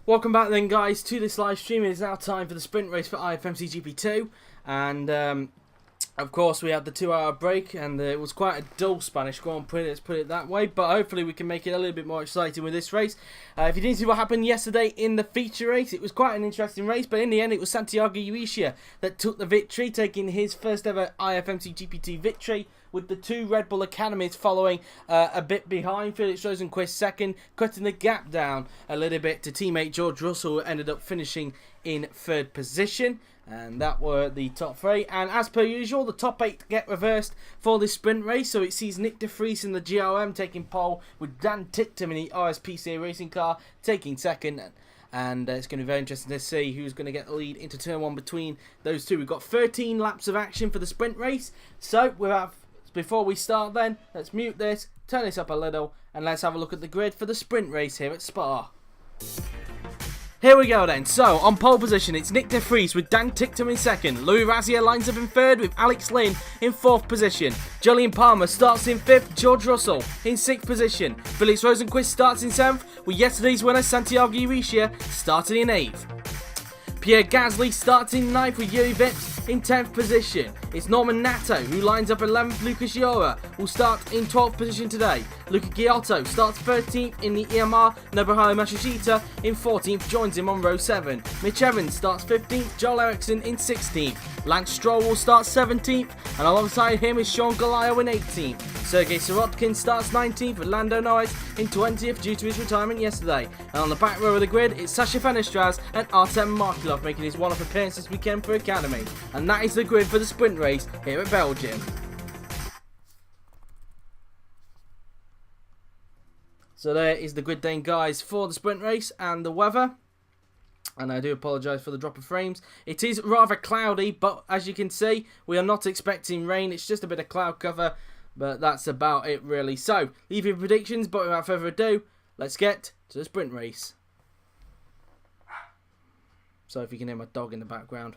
Welcome back then, guys, to this live stream. It is now time for the sprint race for IFMC GP2, and of course we had the 2-hour break, and it was quite a dull Spanish Grand Prix, let's put it that way, but hopefully we can make it a little bit more exciting with this race. If you didn't see what happened yesterday in the feature race, it was quite an interesting race, but in the end it was Santiago Urrutia that took the victory, taking his first ever IFMC GP2 victory, with the two Red Bull Academies following a bit behind. Felix Rosenqvist second, cutting the gap down a little bit to teammate George Russell, who ended up finishing in third position. And that were the top three. And as per usual, the top 8 get reversed for this sprint race. So it sees Nyck de Vries in the GLM taking pole, with Dan Ticktum in the RSPCA racing car taking second. And it's going to be very interesting to see who's going to get the lead into turn 1 between those two. We've got 13 laps of action for the sprint race. So before we start then, let's mute this, turn this up a little, and let's have a look at the grid for the sprint race here at Spa. Here we go then. So, on pole position, it's Nyck de Vries with Dan Ticktum in second. Louis Razier lines up in third with Lynn in fourth position. Jolyon starts in fifth, George Russell in sixth position. Felix Rosenqvist starts in seventh, with yesterday's winner Santiago Urrutia starting in eighth. Pierre starts in ninth with Jüri Vips in 10th position. It's Norman Nato who lines up 11th. Luca will start in 12th position today. Luca Ghiotto starts 13th in the EMR. Nobuharu Mashishita in 14th joins him on row 7. Mitch starts 15th. Joel Eriksson in 16th. Lance Stroll will start 17th, and alongside him is Sean Ghiotto in 18th. Sergey Sirotkin starts 19th with Lando Norris in 20th due to his retirement yesterday. And on the back row of the grid, it's Sasha Fenestras and Artem Markelov making his one-off appearance this weekend for Ecademy. And that is the grid for the sprint race here at Belgium. So there is the grid then, guys, for the sprint race and the weather. And I do apologise for the drop of frames. It is rather cloudy, but as you can see, we are not expecting rain. It's just a bit of cloud cover, but that's about it really. So, leave your predictions, but without further ado, let's get to the sprint race. So if you can hear my dog in the background.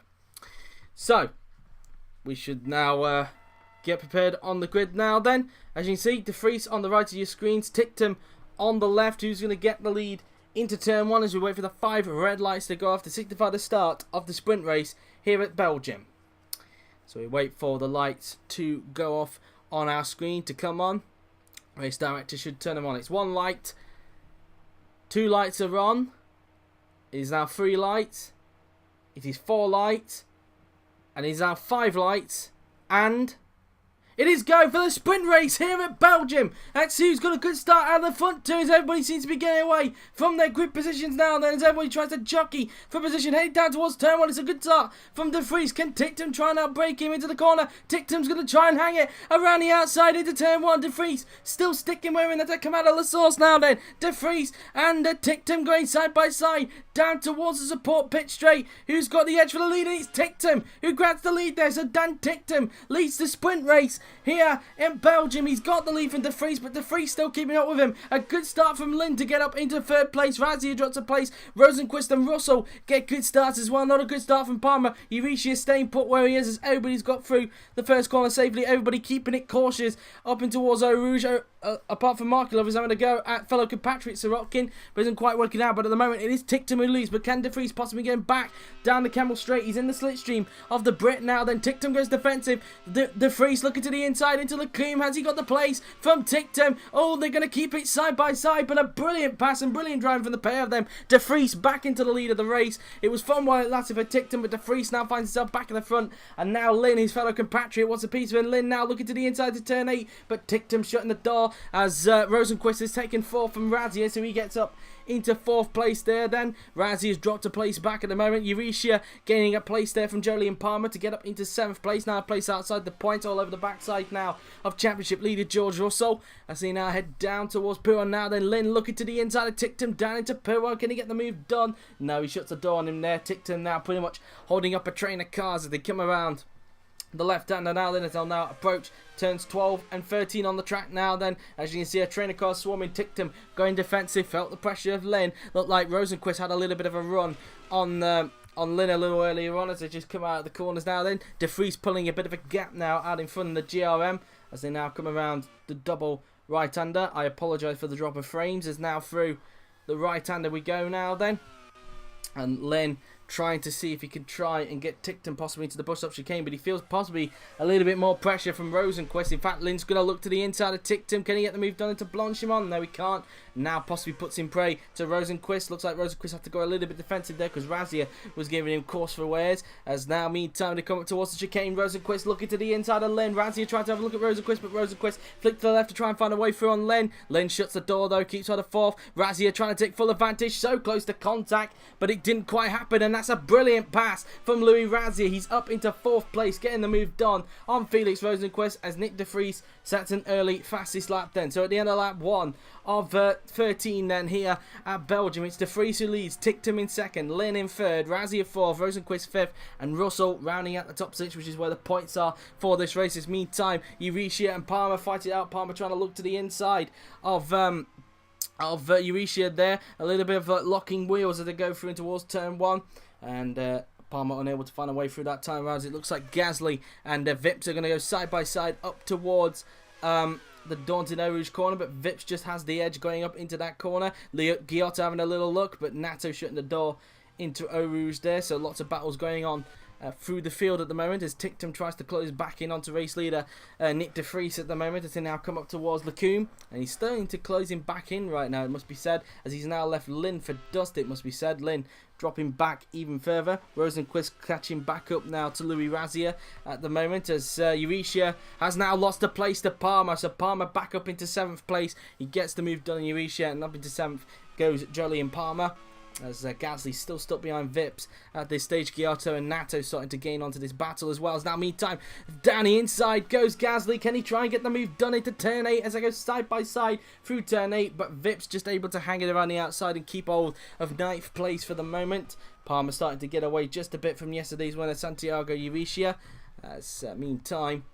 So, we should now get prepared on the grid now then. As you can see, de Vries on the right of your screens, Ticktum on the left, who's going to get the lead into turn 1 as we wait for the 5 red lights to go off to signify the start of the sprint race here at Belgium. So we wait for the lights to go off on our screen to come on. Race director should turn them on. It's 1 light, 2 lights are on. It is now 3 lights. It is 4 lights. And it is now 5 lights. And it is going for the sprint race here at Belgium. Let's see who's got a good start out of the front two, as everybody seems to be getting away from their grid positions now. Then as everybody tries to jockey for position, heading down towards turn 1. It's a good start from de Vries. Can Ticktum try and outbreak him into the corner? Ticktum's going to try and hang it around the outside into turn 1. De Vries still sticking with him. They come out of the source now then. De Vries and Ticktum going side by side down towards the support pit straight. Who's got the edge for the lead? And it's Ticktum who grabs the lead there. So Dan Ticktum leads the sprint race here in Belgium. He's got the lead from de Vries, but de Vries still keeping up with him. A good start from Lynn to get up into third place. Razier drops a place. Rosenqvist and Russell get good starts as well. Not a good start from Palmer. Urrutia staying put where he is as everybody's got through the first corner safely. Everybody keeping it cautious up in towards Urrutia. Apart from Markelov, is having a go at fellow compatriot Sirotkin, but isn't quite working out. But at the moment, it is Ticktum who leads. But can de Vries possibly get back down the Camel Straight? He's in the slipstream of the Brit now. Then Ticktum goes defensive. De Vries looking to the inside into the cream. Has he got the place from Ticktum? Oh, they're going to keep it side by side. But a brilliant pass and brilliant drive from the pair of them. De Vries back into the lead of the race. It was fun while it lasted for Ticktum, but de Vries now finds himself back in the front. And now Lynn, his fellow compatriot, wants a piece of him. Lynn now looking to the inside to turn 8. But Ticktum shutting the door as Rosenqvist is taken 4th from Razier, so he gets up into 4th place there. Then Razier has dropped a place back at the moment. Urrutia gaining a place there from Jolyon to get up into 7th place. Now a place outside the point, all over the backside now of championship leader George Russell, as he now head down towards Pierre now. Then Lynn looking to the inside of Ticktum down into Pierre. Can he get the move done? No, he shuts the door on him there. Ticktum now pretty much holding up a train of cars as they come around the left-hander now. Then it'll now approach turns 12 and 13 on the track now. Then as you can see, a train of cars swarming. Ticktum going defensive, felt the pressure of Lynn. Looked like Rosenqvist had a little bit of a run on Lynn a little earlier on as they just come out of the corners now. Then de Vries pulling a bit of a gap now out in front of the GRM as they now come around the double right-hander. I apologise for the drop of frames as now through the right-hander we go now then. And Lynn trying to see if he could try and get Ticktum possibly into the bus-up chicane, but he feels possibly a little bit more pressure from Rosenqvist. In fact, Lynn's going to look to the inside of Ticktum. Can he get the move done into Blanchimon? No, he can't. Now possibly puts in Prix to Rosenqvist. Looks like Rosenqvist have to go a little bit defensive there because Razia was giving him course for wares. As now, meantime, they come up towards the chicane. Rosenqvist looking to the inside of Lynn. Razia trying to have a look at Rosenqvist, but Rosenqvist flicked to the left to try and find a way through on Lynn. Lynn shuts the door though, keeps on the fourth. Razia trying to take full advantage, so close to contact, but it didn't quite happen, and that's a brilliant pass from Louis Razia. He's up into 4th place, getting the move done on Felix Rosenqvist as Nyck de Vries sets an early fastest lap then. So at the end of lap 1 of 13 then here at Belgium, it's de Vries who leads, Ticktum in 2nd, Lynn in 3rd, Razia 4th, Rosenqvist 5th, and Russell rounding out the top 6, which is where the points are for this race. In the meantime, Urrutia and Palmer fight it out. Palmer trying to look to the inside of Urrutia there. A little bit of locking wheels as they go through towards turn 1. And Palmer unable to find a way through that time around. It looks like Gasly and Vips are going to go side by side up towards the daunting Eau Rouge corner, but Vips just has the edge going up into that corner. Ghiotto having a little look, but Nato shutting the door into Eau Rouge there. So lots of battles going on through the field at the moment as Ticktum tries to close back in onto race leader Nyck de Vries at the moment as they now come up towards Lacombe, and he's starting to close him back in right now, it must be said, as he's now left Lynn for dust, it must be said. Lynn dropping back even further. Rosenqvist catching back up now to Louis Razia at the moment as Urrutia has now lost a place to Palmer, so Palmer back up into 7th place. He gets the move done in Urrutia, and up into 7th goes Jolyon Palmer. As Gasly's still stuck behind Vips at this stage. Ghiotto and Nato starting to gain onto this battle as well. As now, meantime, down the inside goes Gasly. Can he try and get the move done into turn 8 as they go side by side through turn 8? But Vips just able to hang it around the outside and keep hold of 9th place for the moment. Palmer starting to get away just a bit from yesterday's winner, Santiago Urrutia. As meantime,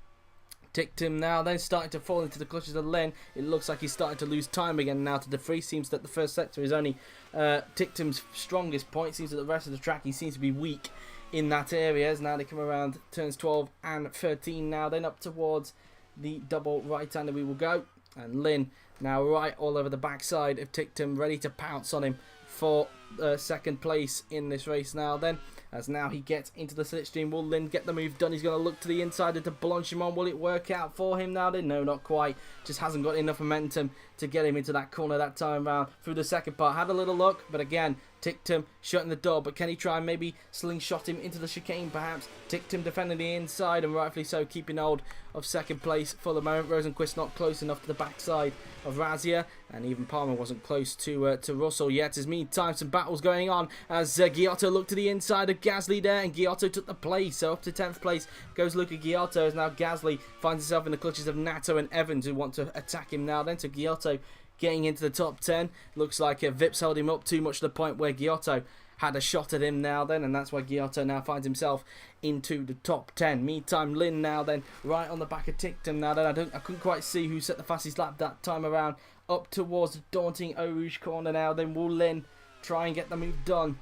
Ticktum now then starting to fall into the clutches of Lynn. It looks like he's starting to lose time again now to de Vries. Seems that the first sector is only Ticktum's strongest point. Seems that the rest of the track he seems to be weak in that area. As now they come around turns 12 and 13 now. Then up towards the double right-hander we will go. And Lynn now right all over the backside of Ticktum, ready to pounce on him for 2nd place in this race now then. As now he gets into the slipstream. Will Lynn get the move done? He's going to look to the inside into Blanchimon. Will it work out for him now then? No, not quite. Just hasn't got enough momentum to get him into that corner that time round through the second part. Had a little look, but again, Ticktum shutting the door. But can he try and maybe slingshot him into the chicane perhaps? Ticktum defending the inside, and rightfully so, keeping hold of 2nd place for the moment. Rosenqvist not close enough to the backside of Razia, and even Palmer wasn't close to Russell yet. As meantime, some battles going on as Ghiotto looked to the inside of Gasly there, and Ghiotto took the place. So up to 10th place goes Luca Ghiotto, as now Gasly finds himself in the clutches of Nato and Evans, who want to attack him now then. So Ghiotto getting into the top 10. Looks like Vips held him up too much to the point where Ghiotto had a shot at him now then, and that's why Ghiotto now finds himself into the top 10. Meantime, Lynn now then right on the back of Ticktum now then. I couldn't quite see who set the fastest lap that time around. Up towards the daunting Eau Rouge corner now then. Will Lynn try and get the move done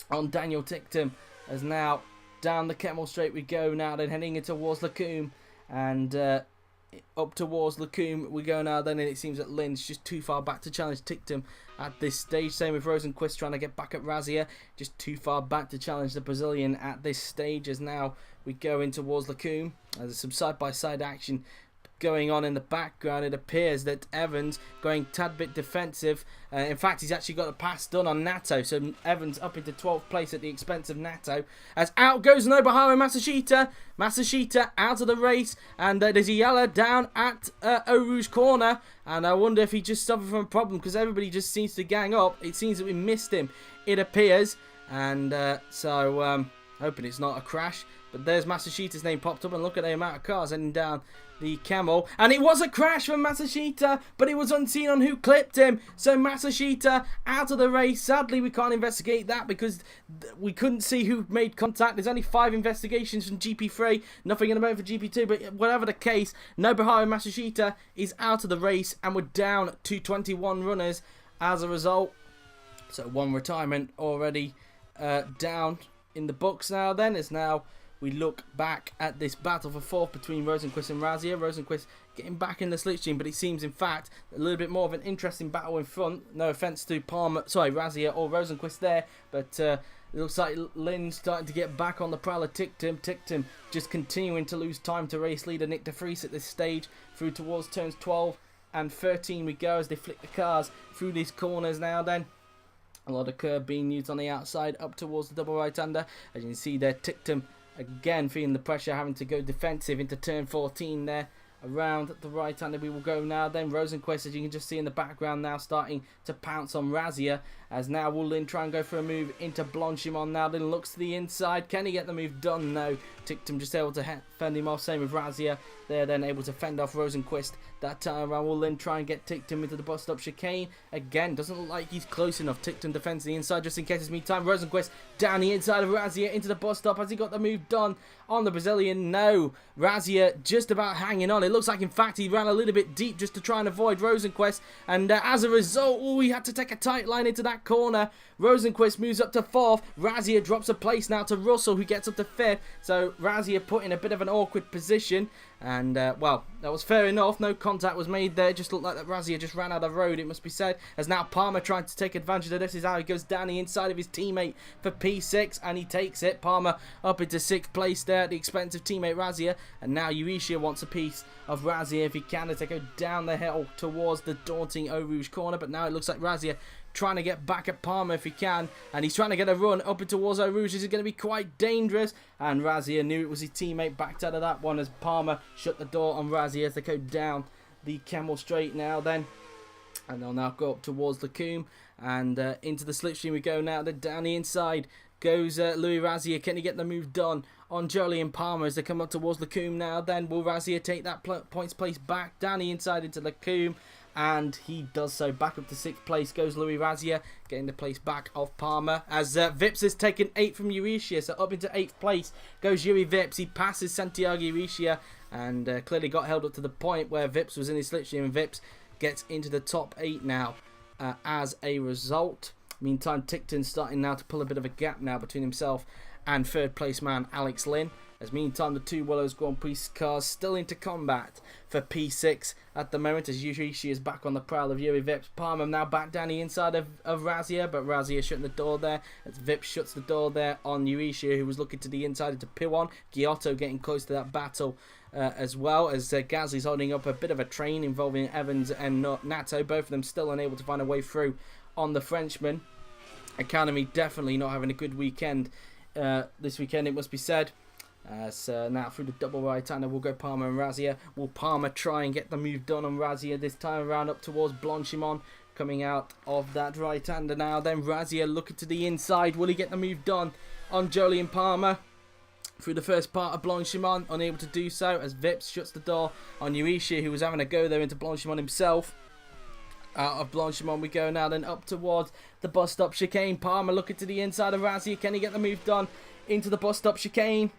on Daniel Ticktum, as now down the Kemmel straight we go now then, heading in towards Lacombe, and up towards Lacombe we go now then, and it seems that Lynn's just too far back to challenge Ticktum at this stage. Same with Rosenqvist trying to get back at Razia, just too far back to challenge the Brazilian at this stage. As now we go in towards Lacombe, there's some side-by-side action going on in the background. It appears that Evans going tad bit defensive. In fact, he's actually got a pass done on Nato, so Evans up into 12th place at the expense of Nato. As out goes Nobuharu Masashita. Masashita out of the race, and there's a yellow down at Eau Rouge corner, and I wonder if he just suffered from a problem because everybody just seems to gang up. It seems that we missed him, it appears, and so hoping it's not a crash. But there's Masashita's name popped up, and look at the amount of cars heading down the Kemmel. And it was a crash from Masashita, but it was unseen on who clipped him. So Masashita out of the race. Sadly, we can't investigate that because we couldn't see who made contact. There's only 5 investigations from GP3, nothing in the moment for GP2. But whatever the case, Nobuharu Masashita is out of the race, and we're down to 21 runners as a result. So 1 retirement already down in the books now then. It's now we look back at this battle for 4th between Rosenqvist and Razia. Rosenqvist getting back in the slipstream, but it seems in fact a little bit more of an interesting battle in front. No offence to Razia or Rosenqvist there, but it looks like Lynn starting to get back on the prowl of Ticktum. Ticktum just continuing to lose time to race leader Nyck de Vries at this stage, through towards turns 12 and 13 we go as they flick the cars through these corners now then. A lot of curb being used on the outside up towards the double right-hander. As you can see there, Ticktum again feeling the pressure, having to go defensive into turn 14 there. Around the right-hander we will go now then. Rosenqvist, as you can just see in the background now, starting to pounce on Razia, as now will Lynn try and go for a move into Blanchimon now. Lynn looks to the inside. Can he get the move done? No. Ticktum just able to fend him off. Same with Razia. They're then able to fend off Rosenqvist. That time around will Lynn try and get Ticktum into the bus stop chicane. Again, doesn't look like he's close enough. Ticktum defends the inside just in case it's meantime. Rosenqvist down the inside of Razia into the bus stop. Has he got the move done on the Brazilian? No. Razia just about hanging on. It looks like in fact he ran a little bit deep just to try and avoid Rosenqvist, and as a result, he had to take a tight line into that corner. Rosenqvist moves up to 4th. Razia drops a place now to Russell, who gets up to 5th. So Razia put in a bit of an awkward position, and well, that was fair enough. No contact was made there. Just looked like that Razia just ran out of the road, it must be said, as now Palmer trying to take advantage of this. Is how he goes down the inside of his teammate for P6, and he takes it. Palmer up into 6th place there at the expense of teammate Razia, and now Urrutia wants a piece of Razia if he can, as they go down the hill towards the daunting Eau Rouge corner. But now it looks like Razia trying to get back at Palmer if he can, and he's trying to get a run up and towards Eau Rouge. This is going to be quite dangerous, and Razia knew it was his teammate, backed out of that one as Palmer shut the door on Razia as they go down the Camel Straight now then. And they'll now go up towards Lacombe, and into the slipstream we go now. Then down the inside goes Louis Razia. Can he get the move done on Jolyon Palmer as they come up towards Lacombe now? Then will Razia take that points place back down the inside into Lacombe? And he does so. Back up to 6th place goes Louis Razia, getting the place back of Palmer, as Vips has taken 8th from Urrutia. So up into 8th place goes Jüri Vips. He passes Santiago Urrutia, and clearly got held up to the point where Vips was in his slipstream, and Vips gets into the top 8 now as a result. Meantime, Ticktum's starting now to pull a bit of a gap now between himself and 3rd place man Alex Lynn. As meantime, the 2 Willows Grand Prix cars still into combat for P6 at the moment, as Urrutia is back on the prowl of Jüri Vips. Palmer now back down the inside of Razia, but Razia shutting the door there as Vips shuts the door there on Urrutia, who was looking to the inside into Piwon. Ghiotto getting close to that battle as well, as Gasly's holding up a bit of a train involving Evans and Nato, both of them still unable to find a way through on the Frenchman. Ecademy definitely not having a good weekend this weekend, it must be said. So now through the double right-hander will go Palmer and Razia. Will Palmer try and get the move done on Razia this time around up towards Blanchimon, coming out of that right-hander now. Then Razia looking to the inside. Will he get the move done on Jolyon Palmer? Through the first part of Blanchimon, unable to do so as Vips shuts the door on Urrutia, who was having a go there into Blanchimon himself. Out of Blanchimon we go now, then up towards the bus stop chicane. Palmer looking to the inside of Razia. Can he get the move done into the bus stop chicane?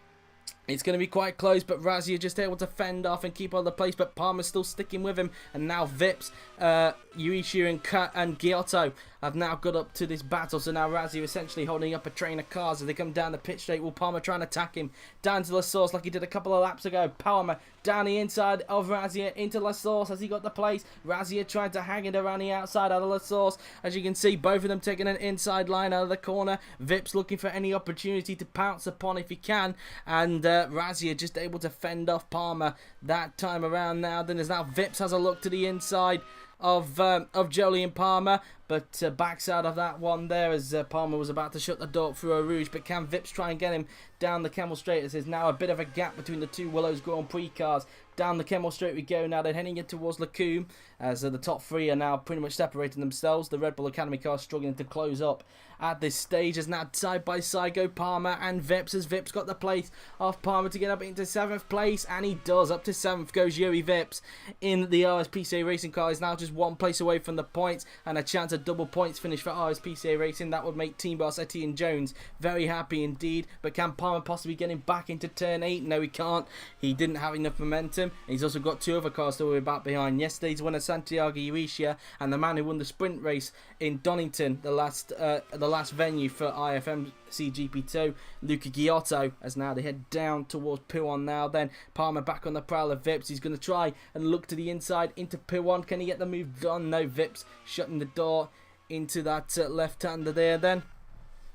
It's going to be quite close, but Razia just able to fend off and keep on the place, but Palmer's still sticking with him. And now Vips, Urrutia and Ghiotto have now got up to this battle. So now Razia essentially holding up a train of cars as they come down the pit straight. Will Palmer try and attack him down to La Source like he did a couple of laps ago? Palmer down the inside of Razia into La Source as he got the place. Razia tried to hang it around the outside out of La Source. As you can see, both of them taking an inside line out of the corner. Vips looking for any opportunity to pounce upon if he can, and Razia just able to fend off Palmer that time around now. Then there's now Vips has a look to the inside of Jolyon Palmer, but backs out of that one there as Palmer was about to shut the door through Eau Rouge. But can Vips try and get him down the Camel Straight? As there's now a bit of a gap between the 2 Willows Grand Prix cars. Down the Camel Straight we go now, then heading in towards Lacombe, as the top 3 are now pretty much separating themselves. The Red Bull Academy car struggling to close up at this stage, as now side by side go Palmer and Vips, as Vips got the place off Palmer to get up into 7th place, and he does. Up to 7th goes Jüri Vips in the RSPCA Racing car. He's now just 1 place away from the points, and a chance of double points finish for RSPCA Racing. That would make Team Boss Etienne Jones very happy indeed. But can Palmer possibly get him back into turn 8? No, he can't. He didn't have enough momentum. He's also got 2 other cars to worry about behind. Yesterday's winner Santiago Urrutia, and the man who won the sprint race in Donington the last last venue for IFMC GP2. Luca Ghiotto, as now they head down towards P1 now. Then Palmer back on the prowl of Vips. He's going to try and look to the inside into P1. Can he get the move done? No, Vips shutting the door into that left-hander there then.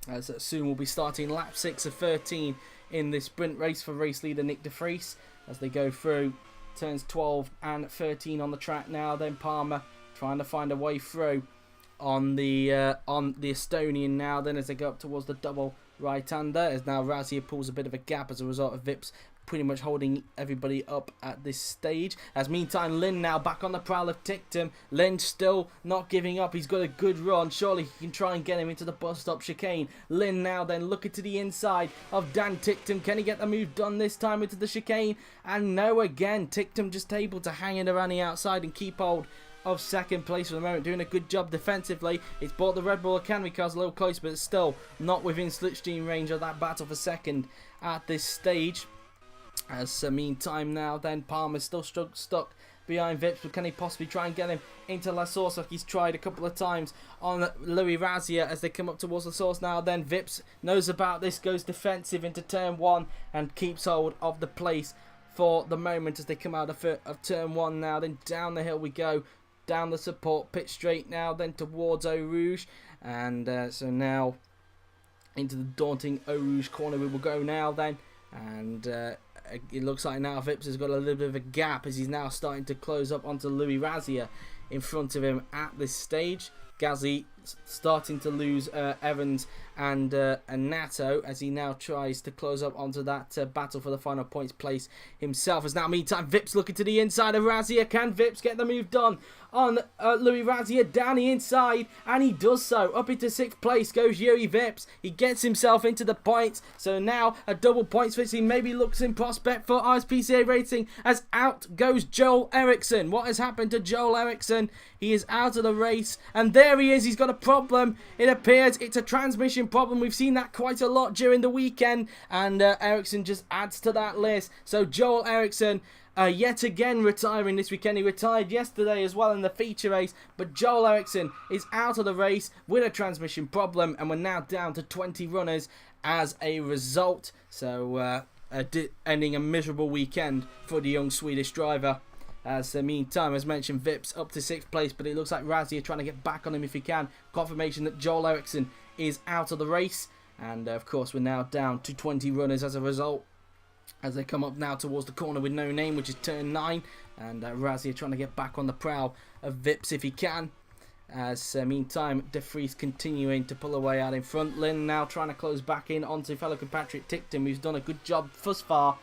As soon we'll be starting lap 6 of 13 in this sprint race for race leader Nyck de Vries as they go through turns 12 and 13 on the track now. Then Palmer trying to find a way through on the Estonian now. Then as they go up towards the double right-hander, as now Razia pulls a bit of a gap as a result of Vips pretty much holding everybody up at this stage. As meantime, Lynn now back on the prowl of Ticktum. Lynn still not giving up. He's got a good run. Surely he can try and get him into the bus stop chicane. Lynn now then looking to the inside of Dan Ticktum. Can he get the move done this time into the chicane? And no, again, Ticktum just able to hang it around the outside and keep hold of second place for the moment, doing a good job defensively. It's brought the Red Bull Academy cars a little close, but it's still not within slipstream range of that battle for second at this stage. As meantime now then, Palmer's still stuck behind Vips, but can he possibly try and get him into La Source like he's tried a couple of times on Louis Razia as they come up towards La Source now. Then Vips knows about this, goes defensive into turn 1 and keeps hold of the place for the moment as they come out of turn 1 now. Then down the hill we go, down the support pit straight now, then towards Eau Rouge, and so now into the daunting Eau Rouge corner we will go now then. And it looks like now Vips has got a little bit of a gap as he's now starting to close up onto Louis Razia in front of him at this stage. Gasly starting to lose Evans and Nato as he now tries to close up onto that battle for the final points place himself. As now meantime Vips looking to the inside of Razia. Can Vips get the move done on Louis Razia down the inside? And he does so. Up into 6th place goes Jüri Vips. He gets himself into the points. So now a double points fix. He maybe looks in prospect for RSPCA rating as out goes Joel Eriksson. What has happened to Joel Eriksson? He is out of the race and there he is. He's got a problem. It appears it's a transmission problem. We've seen that quite a lot during the weekend and Eriksson just adds to that list. So Joel Eriksson yet again retiring this weekend. He retired yesterday as well in the feature race, but Joel Eriksson is out of the race with a transmission problem and we're now down to 20 runners as a result. So ending a miserable weekend for the young Swedish driver. As meantime, as mentioned, Vips up to 6th place, but it looks like Razia trying to get back on him if he can. Confirmation that Joel Eriksson is out of the race, and of course we're now down to 20 runners as a result. As they come up now towards the corner with no name, which is turn 9, and Razia trying to get back on the prowl of Vips if he can. As meantime, de Vries continuing to pull away out in front. Lynn now trying to close back in onto fellow compatriot Ticktum, who's done a good job thus far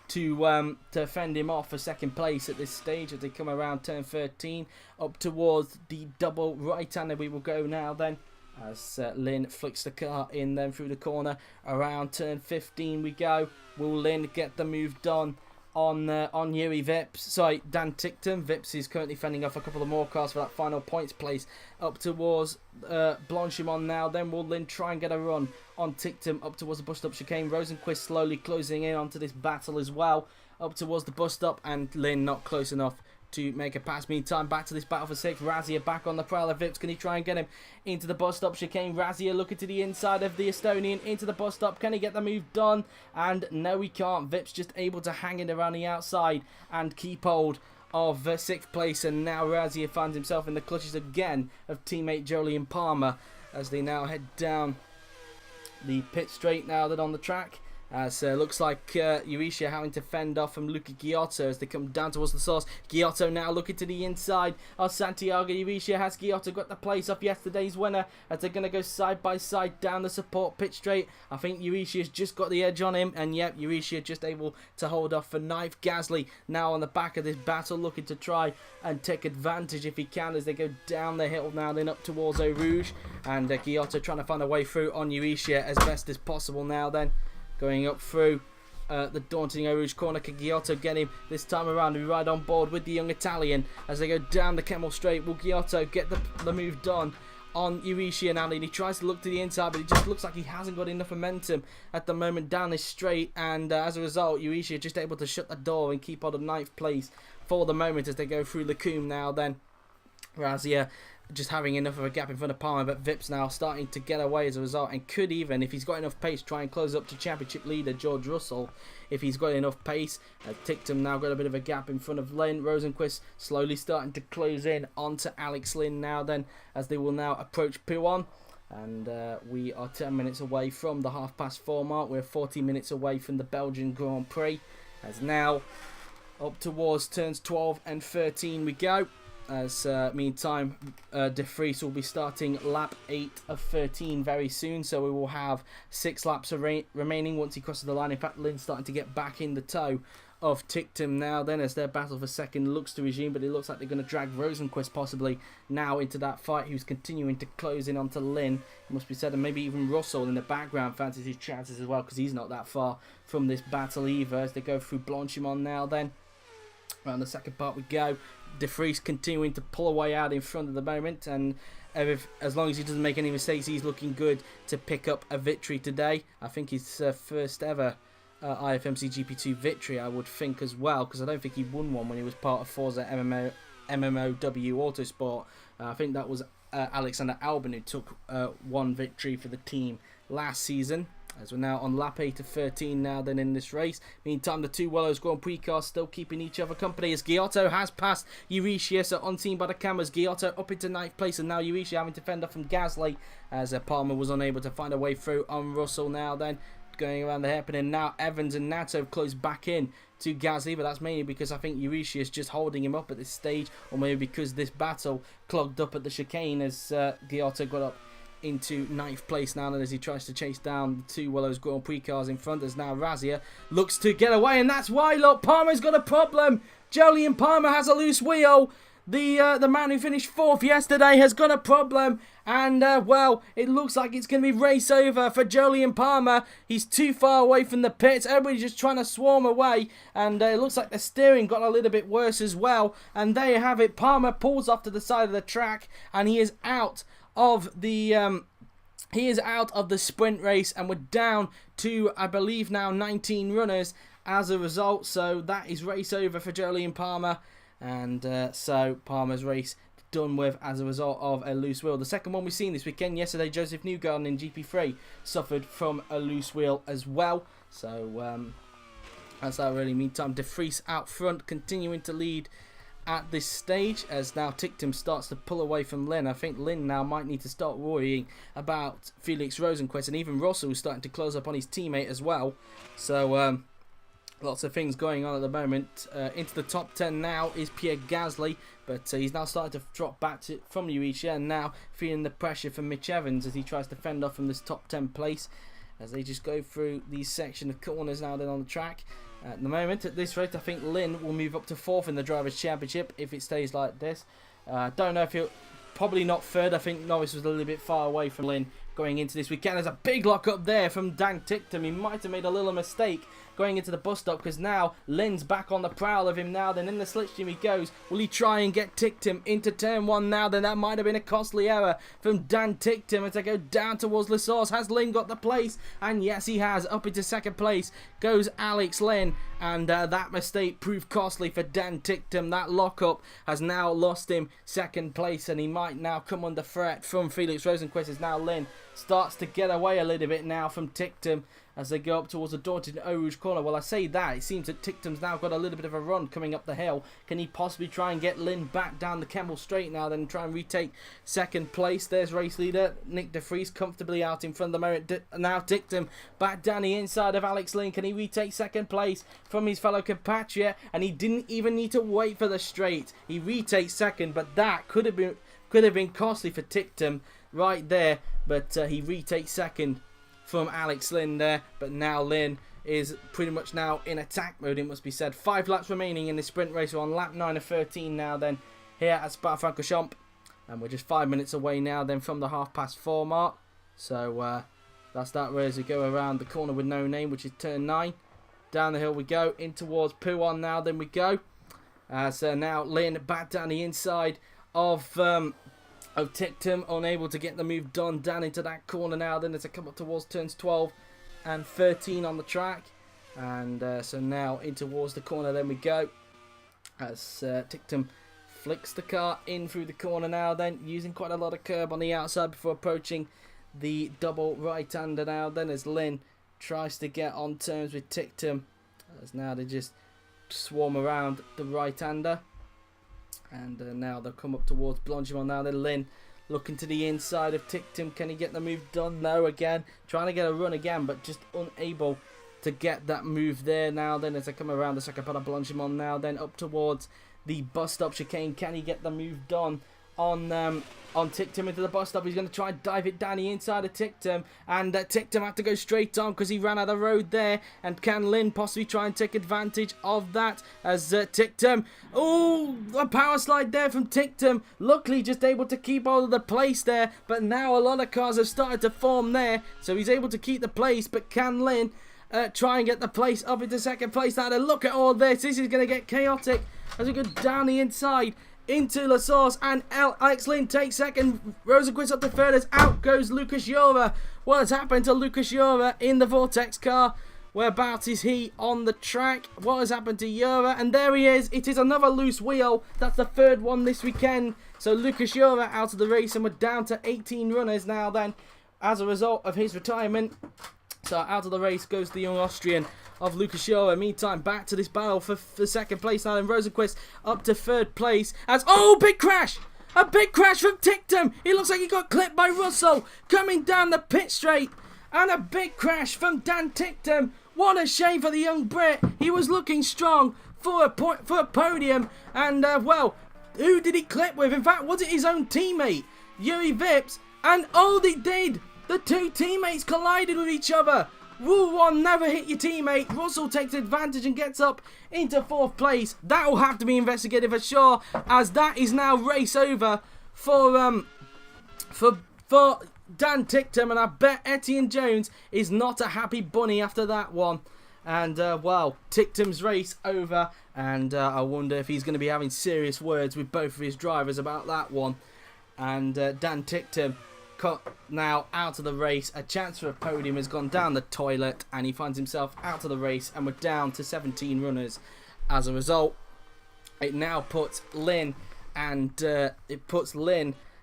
to fend him off for second place at this stage as they come around turn 13 up towards the double right-hander. We will go now then as Lynn flicks the car in then through the corner. Around turn 15 we go. Will Lynn get the move done on Jüri Vips? Sorry, Dan Ticktum. Vips is currently fending off a couple of more cars for that final points place up towards Blanchimont now. Then will Lynn try and get a run on Ticktum up towards the bus stop chicane. Rosenqvist slowly closing in onto this battle as well up towards the bus stop, and Lynn not close enough to make a pass. Meantime, back to this battle for 6th. Razia back on the prowl of Vips. Can he try and get him into the bus stop chicane? Razia looking to the inside of the Estonian into the bus stop. Can he get the move done? And no, he can't. Vips just able to hang it around the outside and keep hold of 6th place. And now Razia finds himself in the clutches again of teammate Jolyon Palmer as they now head down the pit straight now that on the track. So looks like Urrutia having to fend off from Luca Ghiotto as they come down towards the source. Ghiotto now looking to the inside of Santiago. Urrutia has Ghiotto got the place off yesterday's winner as they're going to go side by side down the support pit straight. I think Urrutia's just got the edge on him, and yep, Urrutia just able to hold off for 9th. Gasly now on the back of this battle looking to try and take advantage if he can as they go down the hill now then up towards Eau Rouge, and Ghiotto trying to find a way through on Urrutia as best as possible now then. Going up through the daunting Eau Rouge corner. Can Ghiotto get him this time around? We ride on board with the young Italian as they go down the Camel Straight. Will Ghiotto get the move done on Urrutia now? And he tries to look to the inside, but it just looks like he hasn't got enough momentum at the moment down this straight. And as a result, Urrutia just able to shut the door and keep on the 9th place for the moment as they go through the Coombe now then. Razia just having enough of a gap in front of Palmer, but Vips now starting to get away as a result, and could even, if he's got enough pace, try and close up to championship leader George Russell if he's got enough pace. Ticktum now got a bit of a gap in front of Lynn. Rosenqvist slowly starting to close in onto Alex Lynn now then, as they will now approach P1. And we are 10 minutes away from the 4:30 mark. We're 40 minutes away from the Belgian Grand Prix. As now up towards turns 12 and 13 we go. As meantime, De Vries will be starting lap 8 of 13 very soon. So we will have 6 laps remaining once he crosses the line. In fact, Lynn's starting to get back in the tow of Ticktum now then, as their battle for second looks to resume, but it looks like they're going to drag Rosenqvist possibly now into that fight, who's continuing to close in onto Lynn, it must be said, and maybe even Russell in the background fancies his chances as well, because he's not that far from this battle either, as they go through Blanchimont now then. Around the second part we go. De Vries continuing to pull away out in front at the moment, and as long as he doesn't make any mistakes, he's looking good to pick up a victory today. I think his first ever IFMC GP2 victory, I would think as well, because I don't think he won one when he was part of Forza MMOW Autosport. I think that was Alexander Albon who took one victory for the team last season. As we're now on lap 8 of 13 now then in this race. Meantime, the two Willows Grand Prix cars still keeping each other company, as Ghiotto has passed Urrutia, so unseen by the cameras. Ghiotto up into 9th place, and now Urrutia having to fend off from Gasly, as Palmer was unable to find a way through on Russell now then. Going around the hairpin, and now Evans and Nato have closed back in to Gasly, but that's mainly because I think Urrutia is just holding him up at this stage, or maybe because this battle clogged up at the chicane, as Ghiotto got up into 9th place now, and as he tries to chase down the two Willows Grand Prix cars in front, as now Razia looks to get away, and that's why, look, Palmer's got a problem. Jolyon Palmer has a loose wheel. The man who finished 4th yesterday has got a problem, and well, it looks like it's going to be race over for Jolyon Palmer. He's too far away from the pits. Everybody's just trying to swarm away, and it looks like the steering got a little bit worse as well. And there you have it. Palmer pulls off to the side of the track, and he is out of the sprint race, and we're down to, I believe now, 19 runners as a result. So that is race over for Jolyon Palmer. And so Palmer's race done with as a result of a loose wheel. The second one we've seen this weekend, yesterday, Joseph Newgarden in GP3 suffered from a loose wheel as well. So that's that really. Meantime, De Vries out front, continuing to lead at this stage, as now Ticktum starts to pull away from Lynn. I think Lynn now might need to start worrying about Felix Rosenqvist, and even Russell is starting to close up on his teammate as well. So lots of things going on at the moment. Into the top 10 now is Pierre Gasly, but he's now starting to drop back from Urrutia, and now feeling the pressure from Mitch Evans as he tries to fend off from this top 10 place, as they just go through these section of corners now then on the track. At the moment, at this rate, I think Lynn will move up to 4th in the Drivers' Championship if it stays like this. Don't know if he'll... Probably not 3rd. I think Norris was a little bit far away from Lynn going into this weekend. There's a big lock up there from Dan Ticktum. He might have made a little mistake going into the bus stop, because now Lynn's back on the prowl of him now. Then in the slipstream he goes. Will he try and get Ticktum into turn 1 now? Then that might have been a costly error from Dan Ticktum as they go down towards La Source. Has Lynn got the place? And yes, he has. Up into 2nd place goes Alex Lynn, and that mistake proved costly for Dan Ticktum. That lockup has now lost him 2nd place, and he might now come under threat from Felix Rosenqvist, as now Lynn starts to get away a little bit now from Ticktum as they go up towards the daunting Eau Rouge corner. Well, I say that, it seems that Ticktum's now got a little bit of a run coming up the hill. Can he possibly try and get Lynn back down the Kemmel Straight now, then try and retake 2nd place? There's race leader Nyck De Vries comfortably out in front of the merit. Now Ticktum back down the inside of Alex Lynn. Can he retake 2nd place from his fellow compatriot? And he didn't even need to wait for the straight. He retakes 2nd, but that could have been costly for Ticktum right there. But he retakes 2nd from Alex Lynn there, but now Lynn is pretty much now in attack mode, it must be said. 5 laps remaining in this sprint race. We're on lap 9 of 13 now then here at Spa-Francorchamps, and we're just 5 minutes away now then from the 4:30 mark. So that's that way as we go around the corner with no name, which is turn 9. Down the hill we go, in towards P1 now then we go. So now Lynn back down the inside of Ticktum, unable to get the move done down into that corner now then as they come up towards turns 12 and 13 on the track. And so now in towards the corner then we go, as Ticktum flicks the car in through the corner now then, using quite a lot of curb on the outside before approaching the double right-hander now then, as Lynn tries to get on terms with Ticktum, as now they just swarm around the right-hander. And now they'll come up towards Blanchimont now then. Lynn looking to the inside of Ticktum. Can he get the move done? No, again. Trying to get a run again, but just unable to get that move there now then, as they come around the second part of Blanchimont now then, up towards the bus stop chicane. Can he get the move done on Ticktum into the bus stop? He's going to try and dive it down the inside of Ticktum, and Ticktum had to go straight on because he ran out of the road there. And can Lynn possibly try and take advantage of that, as Ticktum, oh, a power slide there from Ticktum, luckily just able to keep hold of the place there, but now a lot of cars have started to form there, so he's able to keep the place. But can Lynn try and get the place up into second place now? Then look at all this is going to get chaotic as we go down the inside into La Source, and Alex Lynn takes second. Rosenqvist up to third, as out goes Lucas Jura. What has happened to Lucas Jura in the VorteX car? Whereabouts is he on the track? What has happened to Jura? And there he is. It is another loose wheel. That's the third one this weekend. So Lucas Jura out of the race, and we're down to 18 runners now then, as a result of his retirement. So out of the race goes the young Austrian of Lucas Jura. Meantime, back to this battle for second place now, and Rosenqvist up to third place as, oh, big crash! A big crash from Ticktum. It looks like he got clipped by Russell coming down the pit straight, and a big crash from Dan Ticktum. What a shame for the young Brit. He was looking strong for a podium, and well, who did he clip with? In fact, was it his own teammate, Jüri Vips? And oh, they did. The two teammates collided with each other. Rule 1, never hit your teammate. Russell takes advantage and gets up into fourth place. That will have to be investigated for sure, as that is now race over for Dan Ticktum, and I bet Etienne Jones is not a happy bunny after that one. And well, Ticktum's race over, and I wonder if he's going to be having serious words with both of his drivers about that one. And Dan Ticktum cut now out of the race. A chance for a podium has gone down the toilet, and he finds himself out of the race, and we're down to 17 runners as a result. It now puts Lynn and Rosenqvist.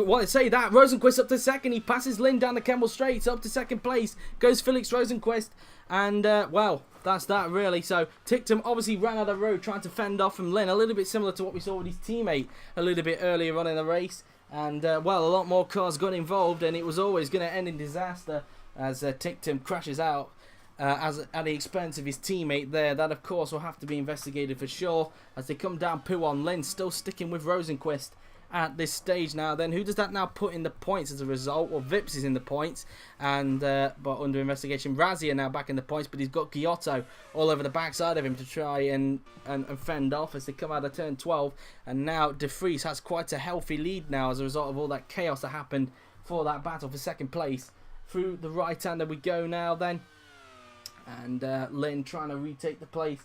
Well, say that Rosenqvist up to second. He passes Lynn down the Kemmel Straight, up to second place goes Felix Rosenqvist, and well, that's that really. So Ticktum obviously ran out of the road trying to fend off from Lynn, a little bit similar to what we saw with his teammate a little bit earlier on in the race. And well, a lot more cars got involved, and it was always going to end in disaster as Ticktum crashes out at the expense of his teammate there. That, of course, will have to be investigated for sure as they come down Pouon. Lynn still sticking with Rosenqvist at this stage now. Then who does that now put in the points as a result? Well, Vips is in the points, and but under investigation. Razia now back in the points, but he's got Ghiotto all over the backside of him to try and fend off as they come out of turn 12. And now Vries has quite a healthy lead now as a result of all that chaos that happened for that battle for second place. Through the right-hander we go now then, and Lynn trying to retake the place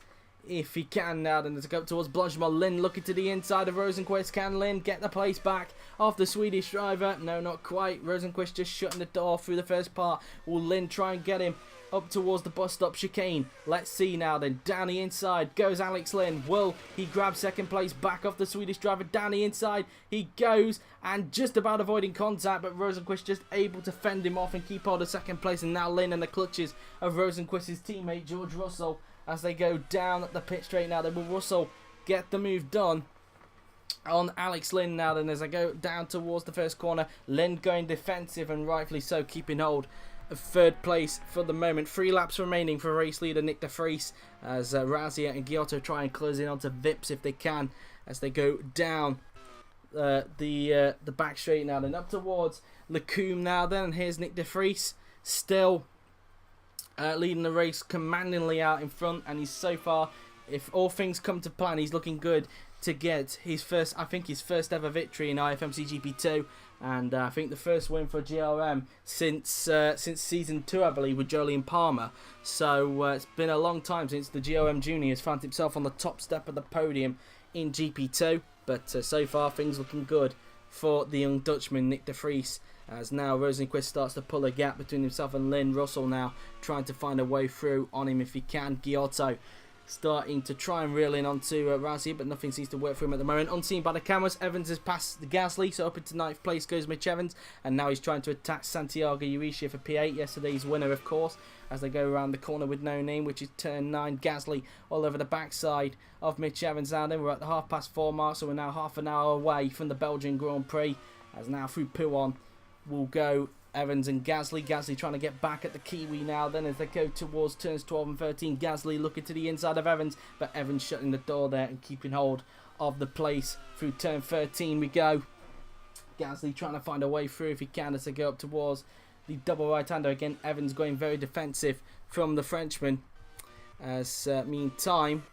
if he can now. Then as it goes towards Blanchimont, Lynn looking to the inside of Rosenqvist. Can Lynn get the place back off the Swedish driver? No, not quite. Rosenqvist just shutting the door through the first part. Will Lynn try and get him up towards the bus stop chicane? Let's see now then. Down the inside goes Alex Lynn. Will he grab second place back off the Swedish driver? Down the inside he goes, and just about avoiding contact, but Rosenqvist just able to fend him off and keep hold of second place. And now Lynn in the clutches of Rosenqvist's teammate George Russell as they go down at the pit straight now. Then will Russell get the move done on Alex Lynn now then as I go down towards the first corner? Lynn going defensive, and rightfully so, keeping hold of third place for the moment. 3 laps remaining for race leader Nyck de Vries as Razia and Ghiotto try and close in onto Vips if they can as they go down the back straight now then up towards Lacombe now then. And here's Nyck de Vries still leading the race commandingly out in front, and he's so far, if all things come to plan, he's looking good to get his first, I think his first ever victory in IFMC GP2, and I think the first win for GRM since season 2, I believe, with Jolyon Palmer. So it's been a long time since the GRM juniors found himself on the top step of the podium in GP2, but so far things looking good for the young Dutchman Nyck de Vries, as now Rosenqvist starts to pull a gap between himself and Lynn. Russell now trying to find a way through on him if he can. Ghiotto starting to try and reel in onto Razia, but nothing seems to work for him at the moment. Unseen by the cameras, Evans has passed the Gasly, so up into 9th place goes Mitch Evans, and now he's trying to attack Santiago Urrutia for P8, yesterday's winner of course, as they go around the corner with no name, which is turn 9. Gasly all over the backside of Mitch Evans now. Then we're at the 4:30 mark, so we're now half an hour away from the Belgian Grand Prix, as now through P1 will go Evans and Gasly. Gasly trying to get back at the Kiwi now then as they go towards turns 12 and 13. Gasly looking to the inside of Evans, but Evans shutting the door there and keeping hold of the place. Through turn 13 we go. Gasly trying to find a way through if he can as they go up towards the double right-hander. Again, Evans going very defensive from the Frenchman. As meantime,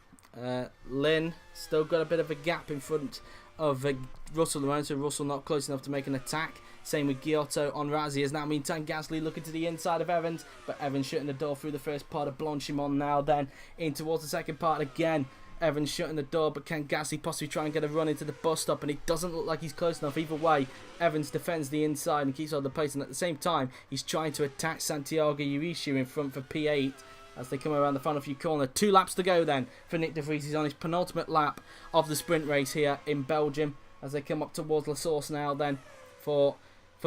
Lynn still got a bit of a gap in front of Russell around, so Russell not close enough to make an attack. Same with Ghiotto on Razzie. As now meantime Gasly looking to the inside of Evans, but Evans shutting the door through the first part of Blanchimont now then in towards the second part again. Evans shutting the door, but can Gasly possibly try and get a run into the bus stop? And it doesn't look like he's close enough. Either way, Evans defends the inside and keeps hold of the place, and at the same time he's trying to attack Santiago Urrutia in front for P8 as they come around the final few corner. 2 laps to go then for Nyck de Vries. He's on his penultimate lap of the sprint race here in Belgium as they come up towards La Source now then for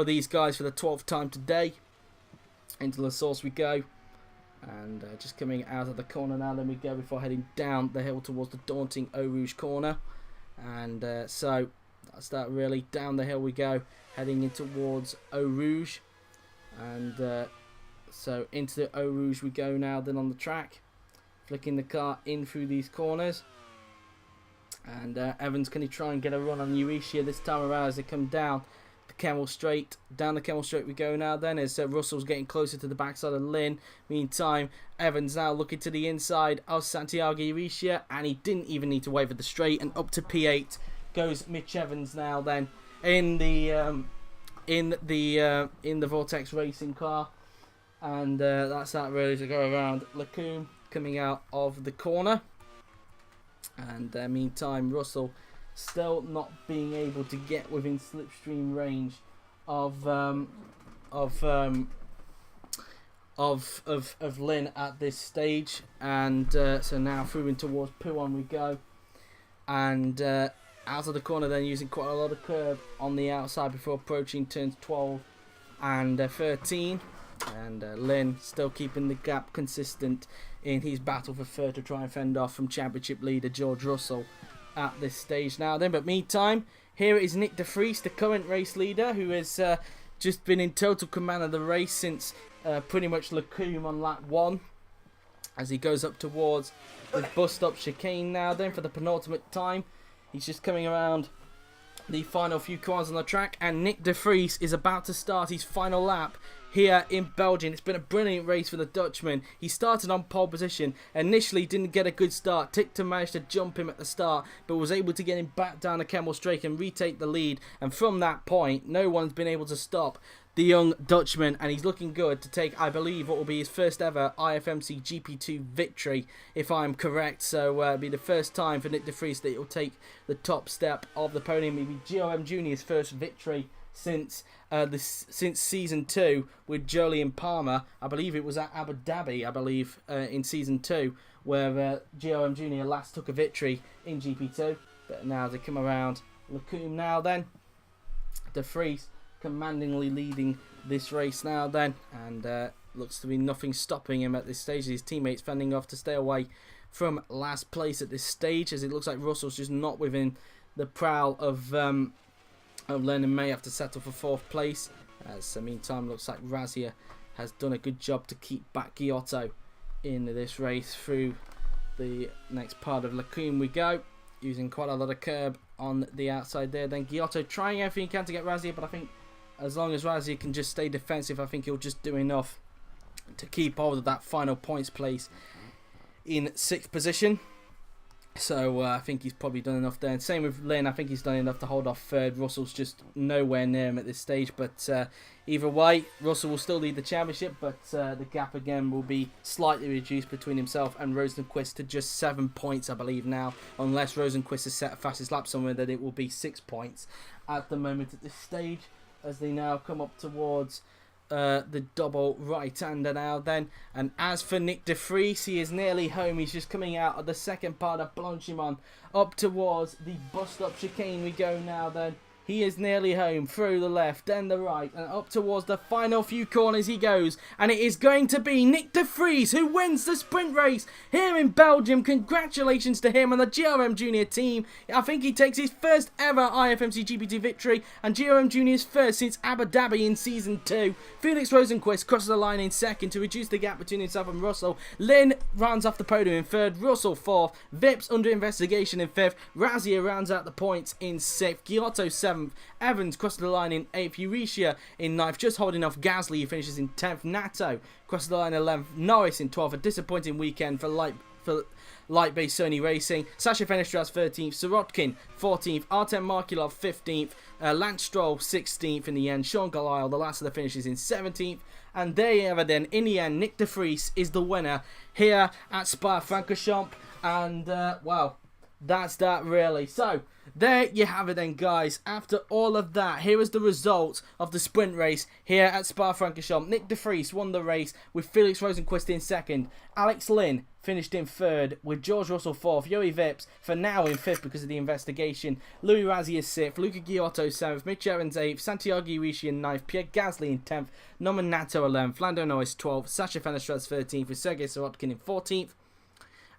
these guys for the 12th time today. Into La Source we go, and just coming out of the corner now then we go before heading down the hill towards the daunting Eau Rouge corner. And so that's that really. Down the hill we go, heading in towards Eau Rouge, and so into the Eau Rouge we go now then on the track, flicking the car in through these corners. And Evans, can he try and get a run on Urrutia this time around as they come down the Kemmel Straight? Down the Kemmel Straight we go now then as Russell's getting closer to the backside of Lynn. Meantime, Evans now looking to the inside of Santiago Urrutia, and he didn't even need to wait for the straight, and up to P8 goes Mitch Evans now then in the VorteX racing car. And that's that really to go around. Lacombe coming out of the corner. And meantime, Russell still not being able to get within slipstream range of Lynn at this stage. And so now through in towards P1 we go. And out of the corner then, using quite a lot of curb on the outside before approaching turns 12 and 13. And Lynn still keeping the gap consistent in his battle for third to try and fend off from championship leader George Russell at this stage now then. But meantime, here is Nyck de Vries, the current race leader, who has just been in total command of the race since pretty much Lacombe on lap 1, as he goes up towards the bus stop chicane now then for the penultimate time. He's just coming around the final few corners on the track, and Nyck de Vries is about to start his final lap here in Belgium. It's been a brilliant race for the Dutchman. He started on pole position. Initially didn't get a good start. Ticktum managed to jump him at the start, but was able to get him back down the Kemmel Straight and retake the lead. And from that point, no one's been able to stop the young Dutchman, and he's looking good to take, I believe, what will be his first ever IFMC GP2 victory, if I'm correct. So it'll be the first time for Nyck de Vries that he'll take the top step of the podium. It'll be GOM Junior's first victory since season 2 with Jolyon Palmer. I believe it was at Abu Dhabi, in season 2, where GOM Junior last took a victory in GP2. But now they come around Lacombe now then. De Vries commandingly leading this race now then, and looks to be nothing stopping him at this stage. His teammates fending off to stay away from last place at this stage, as it looks like Russell's just not within the prowl of Lynn and may have to settle for 4th place. As meantime, looks like Razia has done a good job to keep back Ghiotto in this race. Through the next part of Lacombe we go, using quite a lot of curb on the outside there. Then Ghiotto trying everything he can to get Razia, but I think as long as Razia can just stay defensive, I think he'll just do enough to keep hold of that final points place in 6th position. So I think he's probably done enough there. And same with Lynn, I think he's done enough to hold off 3rd. Russell's just nowhere near him at this stage. But either way, Russell will still lead the championship, but the gap again will be slightly reduced between himself and Rosenqvist to just 7 points, I believe now. Unless Rosenqvist has set a fastest lap somewhere, then it will be 6 points at the moment at this stage, as they now come up towards the double right-hander now then. And as for Nyck de Vries, he is nearly home. He's just coming out of the second part of Blanchimont. Up towards the bust-up chicane we go now then. He is nearly home, through the left, then the right, and up towards the final few corners he goes. And it is going to be Nyck de Vries who wins the sprint race here in Belgium. Congratulations to him and the GRM Junior team. I think he takes his first ever IFMC GP2 victory, and GRM Junior's first since Abu Dhabi in Season 2. Felix Rosenqvist crosses the line in second to reduce the gap between himself and Russell. Lynn rounds off the podium in third, Russell fourth, Vips under investigation in fifth, Razia rounds out the points in sixth, Ghiotto seventh, Evans crosses the line in 8th, Urrutia in 9th, just holding off Gasly, who finishes in 10th, Nato crosses the line in 11th, Norris in 12th, a disappointing weekend for Lightbase Sony Racing. Sasha Fenestras 13th, Sirotkin 14th, Artem Markulov 15th, Lance Stroll 16th in the end, Sean Gallile, the last of the finishes, in 17th. And there you have it then. In the end, Nyck de Vries is the winner here at Spa-Francorchamps. And, well, that's that really. So, there you have it then, guys. After all of that, here is the result of the sprint race here at Spa-Francorchamps. Nyck de Vries won the race with Felix Rosenqvist in second. Alex Lynn finished in third with George Russell fourth. Jüri Vips for now in fifth because of the investigation. Louis Razzi is sixth. Luca Ghiotto seventh. Mitch Evans eighth. Santiago Urrutia in ninth. Pierre Gasly in 10th. Norman Nato 11th. Lando Norris 12th. Sasha Fenestras 13th with Sergey Sirotkin in 14th.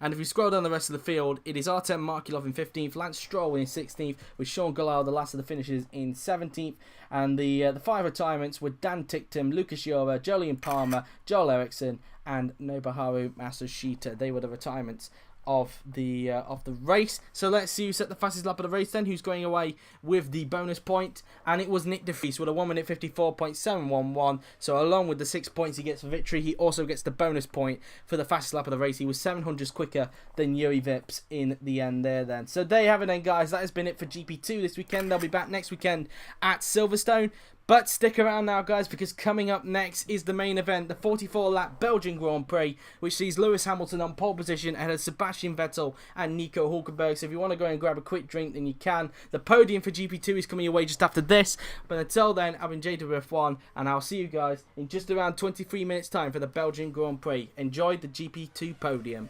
And if we scroll down the rest of the field, it is Artem Markulov in 15th, Lance Stroll in 16th, with Sean Gallile, the last of the finishers, in 17th. And the five retirements were Dan Ticktum, Lucas Jolyon, Jolyon Palmer, Joel Eriksson, and Nobuharu Masashita. They were the retirements of the race. So let's see who set the fastest lap of the race then, who's going away with the bonus point. And it was Nyck de Vries with a 1 minute 54.711. So along with the 6 points he gets for victory, he also gets the bonus point for the fastest lap of the race. He was 700s quicker than Jüri Vips in the end there then. So there you have it then, guys. That has been it for GP2 this weekend. They'll be back next weekend at Silverstone. But stick around now, guys, because coming up next is the main event, the 44-lap Belgian Grand Prix, which sees Lewis Hamilton on pole position ahead of Sebastian Vettel and Nico Hulkenberg. So if you want to go and grab a quick drink, then you can. The podium for GP2 is coming your way just after this. But until then, I've been JWF1, and I'll see you guys in just around 23 minutes' time for the Belgian Grand Prix. Enjoy the GP2 podium.